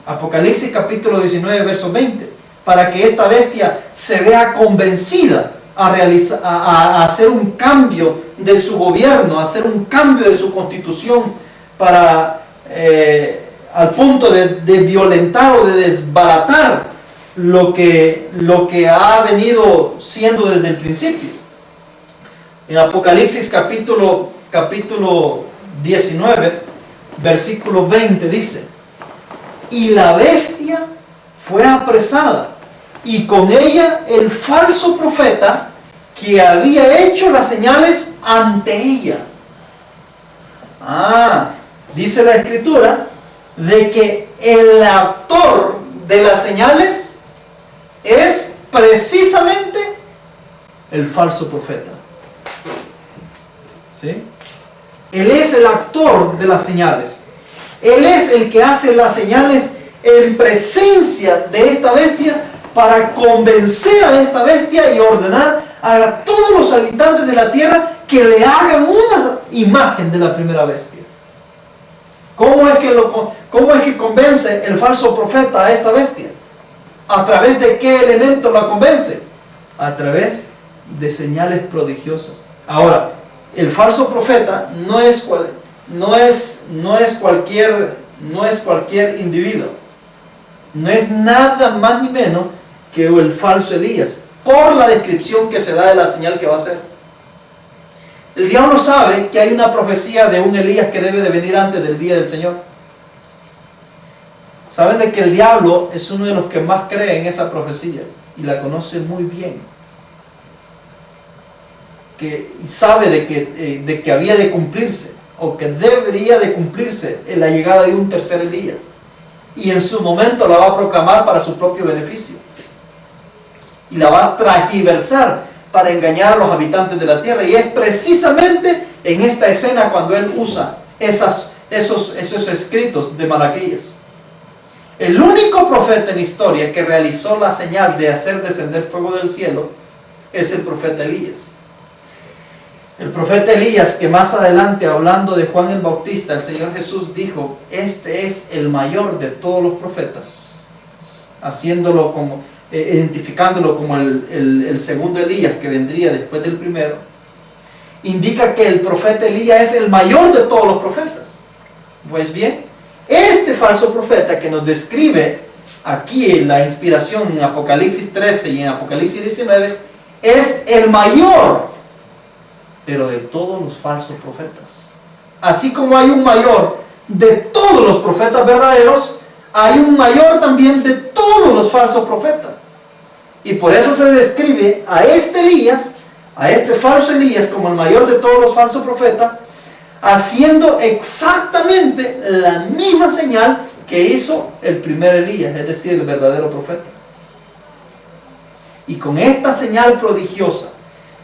Apocalipsis capítulo 19, verso 20, para que esta bestia se vea convencida a hacer un cambio de su gobierno, a hacer un cambio de su constitución al punto de violentar o de desbaratar lo que ha venido siendo desde el principio. En Apocalipsis capítulo 19, versículo 20 dice: y la bestia fue apresada, y con ella el falso profeta que había hecho las señales ante ella. Dice la escritura de que el autor de las señales es precisamente el falso profeta. ¿Sí? Él es el actor de las señales. Él es el que hace las señales en presencia de esta bestia para convencer a esta bestia y ordenar a todos los habitantes de la tierra que le hagan una imagen de la primera bestia. ¿Cómo es que convence el falso profeta a esta bestia? ¿A través de qué elemento la convence? A través de señales prodigiosas. Ahora, el falso profeta no es cualquier individuo. No es nada más ni menos que el falso Elías, por la descripción que se da de la señal que va a hacer. El diablo sabe que hay una profecía de un Elías que debe de venir antes del día del Señor. Saben de que el diablo es uno de los que más cree en esa profecía y la conoce muy bien. Y sabe de que había de cumplirse, o que debería de cumplirse en la llegada de un tercer Elías. Y en su momento la va a proclamar para su propio beneficio. Y la va a transgiversar para engañar a los habitantes de la tierra. Y es precisamente en esta escena cuando él usa esos escritos de Malaquías. El único profeta en la historia que realizó la señal de hacer descender fuego del cielo es el profeta Elías. El profeta Elías, que más adelante, hablando de Juan el Bautista, el Señor Jesús dijo: este es el mayor de todos los profetas, haciéndolo como, identificándolo como el segundo Elías que vendría después del primero. Indica que el profeta Elías es el mayor de todos los profetas. Pues bien, este falso profeta que nos describe aquí en la inspiración en Apocalipsis 13 y en Apocalipsis 19 es el mayor, pero de todos los falsos profetas. Así como hay un mayor de todos los profetas verdaderos, hay un mayor también de todos los falsos profetas. Y por eso se describe a este Elías, a este falso Elías, como el mayor de todos los falsos profetas, haciendo exactamente la misma señal que hizo el primer Elías, es decir, el verdadero profeta. Y con esta señal prodigiosa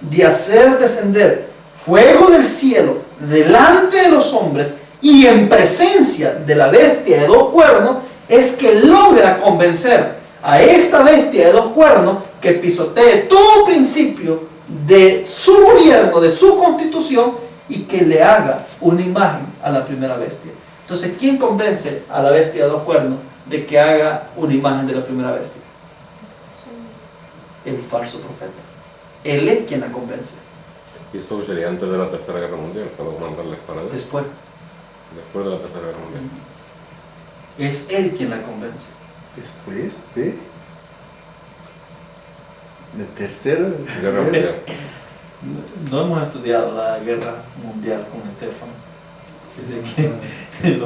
de hacer descender fuego del cielo delante de los hombres y en presencia de la bestia de dos cuernos, es que logra convencer a esta bestia de dos cuernos que pisotee todo principio de su gobierno, de su constitución, y que le haga una imagen a la primera bestia. Entonces, ¿quién convence a la bestia de dos cuernos de que haga una imagen de la primera bestia? El falso profeta. Él es quien la convence. ¿Y esto sería antes de la Tercera Guerra Mundial, para mandarles para allá? Después. Después de la Tercera Guerra Mundial. Es él quien la convence. Después de la Tercera Guerra Mundial. No hemos estudiado la guerra mundial con Estefan. Así de que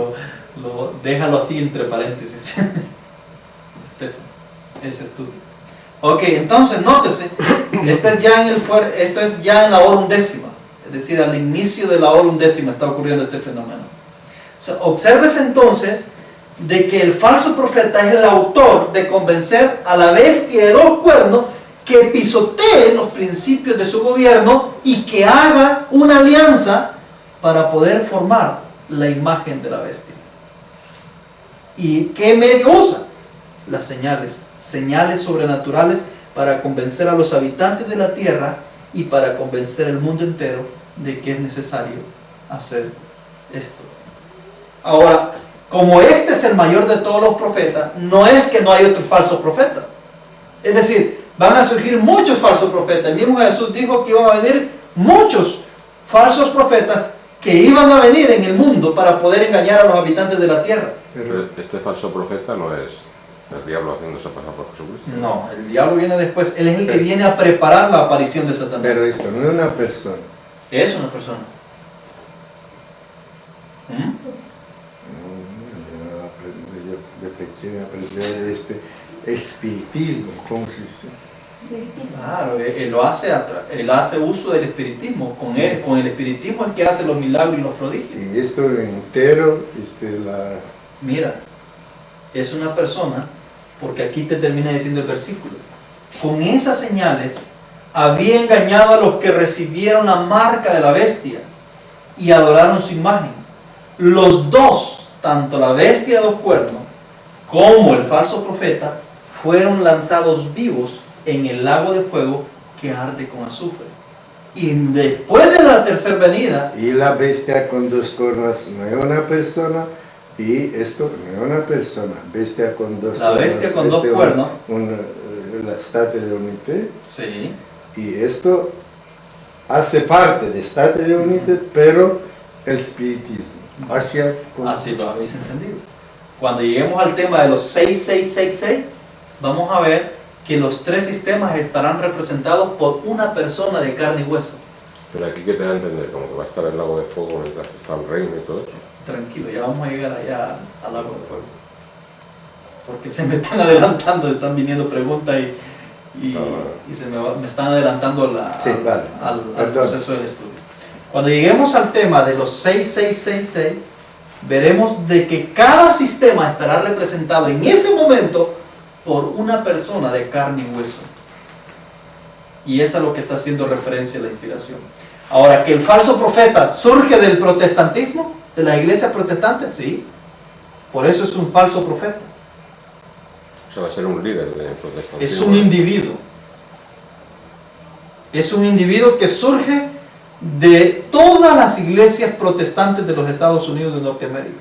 déjalo así entre paréntesis. Estefan, ese estudio. Ok, entonces nótese, esto es ya en la hora undécima, es decir, al inicio de la hora undécima está ocurriendo este fenómeno. O sea, obsérvese entonces de que el falso profeta es el autor de convencer a la bestia de dos cuernos que pisotee los principios de su gobierno y que haga una alianza para poder formar la imagen de la bestia. ¿Y qué medio usa? Las señales sobrenaturales para convencer a los habitantes de la tierra y para convencer al mundo entero de que es necesario hacer esto. Ahora, como este es el mayor de todos los profetas, no es que no hay otro falso profeta. Es decir, van a surgir muchos falsos profetas. El mismo Jesús dijo que iban a venir muchos falsos profetas que iban a venir en el mundo para poder engañar a los habitantes de la tierra. Pero este falso profeta no es el diablo haciéndose pasar por Jesucristo. No, el diablo viene después. Él es el que viene a preparar la aparición de Satanás. Pero esto no es una persona. Es una persona. Yo quiero aprender el espiritismo, ¿cómo se dice? Claro, él hace uso del espiritismo. Con el espiritismo es que hace los milagros y los prodigios. Y esto entero, Mira, es una persona, porque aquí te termina diciendo el versículo. Con esas señales había engañado a los que recibieron la marca de la bestia y adoraron su imagen. Los dos, tanto la bestia de dos cuernos como el falso profeta, fueron lanzados vivos en el lago de fuego que arde con azufre. Y después de la tercera venida, y la bestia con dos cuernos no es una persona, y esto no es una persona. Bestia con dos la bestia con dos cuernos, la estatua de unidad. sí, Y esto hace parte de estatua de unidad, pero el espiritismo. así lo habéis entendido. Cuando lleguemos al tema de los 6666, vamos a ver que los tres sistemas estarán representados por una persona de carne y hueso. Pero aquí que te da a entender, como que va a estar el lago de fuego mientras está el reino y todo eso. Tranquilo, ya vamos a llegar allá al lago de fuego. Porque se me están adelantando, están viniendo preguntas y me están adelantando Sí, vale. al Perdón. proceso del estudio. Cuando lleguemos al tema de los 6666, veremos de que cada sistema estará representado en ese momento por una persona de carne y hueso. Y es a lo que está haciendo referencia la inspiración. Ahora, que el falso profeta surge del protestantismo, de la iglesia protestante, sí. Por eso es un falso profeta. O sea, va a ser un líder de protestantismo. Es un individuo. Es un individuo que surge de todas las iglesias protestantes de los Estados Unidos de Norteamérica.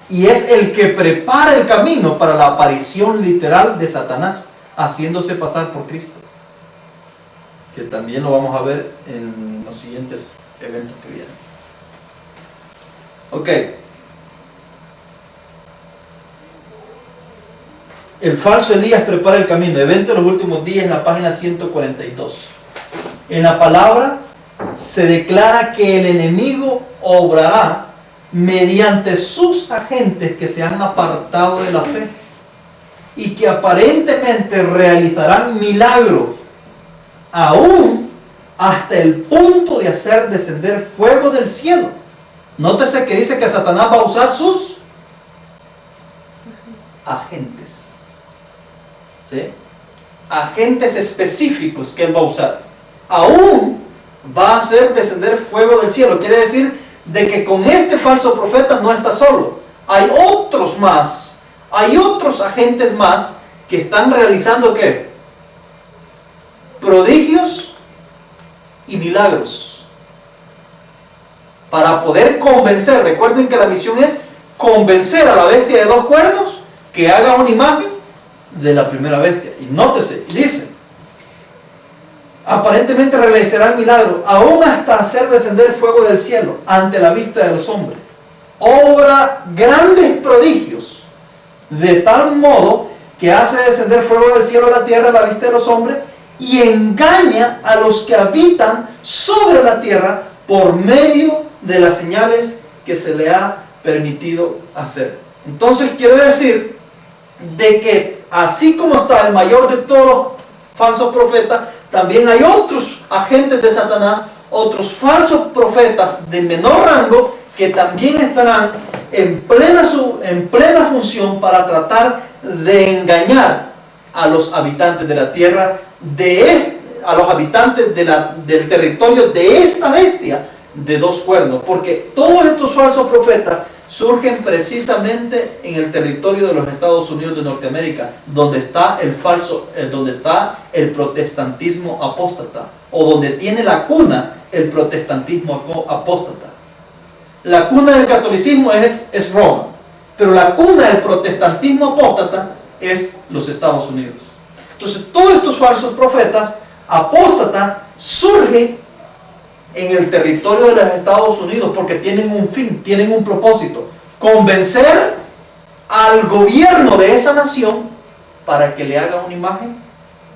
Y es el que prepara el camino para la aparición literal de Satanás, haciéndose pasar por Cristo. Que también lo vamos a ver en los siguientes eventos que vienen. Ok. El falso Elías prepara el camino. Evento de los últimos días en la página 142. En la palabra se declara que el enemigo obrará mediante sus agentes que se han apartado de la fe y que aparentemente realizarán milagros, aún hasta el punto de hacer descender fuego del cielo. Nótese que dice que Satanás va a usar sus agentes. ¿Sí? Agentes específicos que él va a usar. Aún va a hacer descender fuego del cielo. Quiere decir de que con este falso profeta no está solo. Hay otros más. Hay otros agentes más que están realizando ¿qué? Prodigios y milagros. Para poder convencer. Recuerden que la misión es convencer a la bestia de 2 cuernos que haga una imagen de la primera bestia. Y nótese, dice, aparentemente realizarán milagro, aún hasta hacer descender fuego del cielo ante la vista de los hombres. Obra grandes prodigios, de tal modo que hace descender fuego del cielo a la tierra a la vista de los hombres y engaña a los que habitan sobre la tierra por medio de las señales que se le ha permitido hacer. Entonces quiere decir de que así como está el mayor de todos los falsos profetas, también hay otros agentes de Satanás, otros falsos profetas de menor rango que también estarán en plena función para tratar de engañar a los habitantes de la tierra, a los habitantes del territorio de esta bestia de 2 cuernos, porque todos estos falsos profetas surgen precisamente en el territorio de los Estados Unidos de Norteamérica, donde está el protestantismo apóstata, o donde tiene la cuna el protestantismo apóstata. La cuna del catolicismo es Roma, pero la cuna del protestantismo apóstata es los Estados Unidos. Entonces todos estos falsos profetas apóstatas surgen en el territorio de los Estados Unidos porque tienen un fin, tienen un propósito: convencer al gobierno de esa nación para que le haga una imagen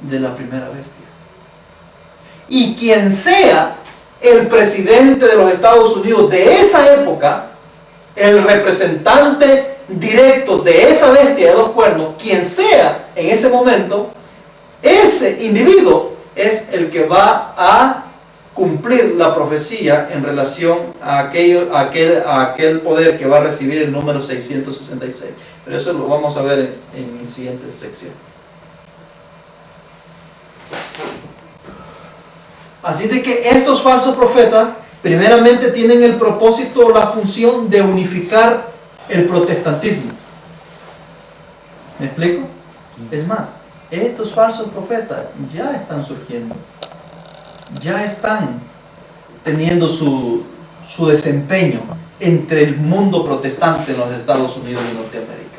de la primera bestia. Y quien sea el presidente de los Estados Unidos de esa época, el representante directo de esa bestia de 2 cuernos, quien sea en ese momento, ese individuo es el que va a cumplir la profecía en relación a aquel poder que va a recibir el número 666. Pero eso lo vamos a ver en la siguiente sección. Así de que estos falsos profetas primeramente tienen el propósito, la función de unificar el protestantismo. ¿Me explico? Es más, estos falsos profetas ya están surgiendo, ya están teniendo su desempeño entre el mundo protestante en los Estados Unidos de Norteamérica.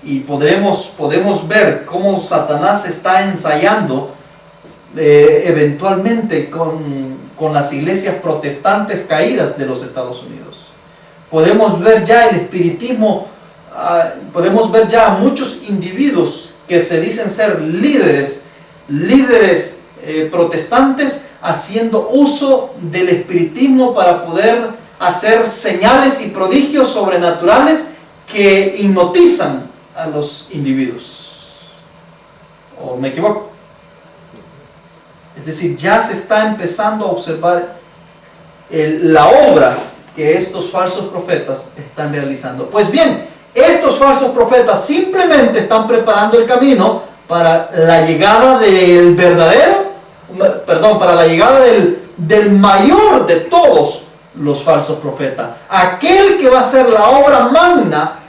Y podemos ver cómo Satanás está ensayando eventualmente con las iglesias protestantes caídas de los Estados Unidos. Podemos ver ya el espiritismo, podemos ver ya a muchos individuos que se dicen ser líderes líderes protestantes haciendo uso del espiritismo para poder hacer señales y prodigios sobrenaturales que hipnotizan a los individuos. ¿O me equivoco? Es decir, ya se está empezando a observar la obra que estos falsos profetas están realizando. Pues bien, estos falsos profetas simplemente están preparando el camino para la llegada del para la llegada del mayor de todos los falsos profetas, aquel que va a hacer la obra magna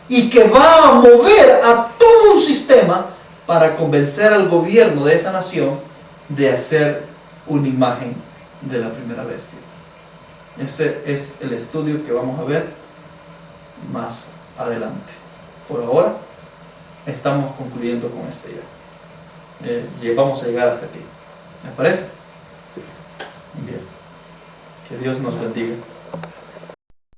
y que va a mover a todo un sistema para convencer al gobierno de esa nación de hacer una imagen de la primera bestia. Ese es el estudio que vamos a ver más adelante. Por ahora estamos concluyendo con este ya. Vamos a llegar hasta aquí. ¿Me parece? Sí. Bien. Que Dios nos bendiga.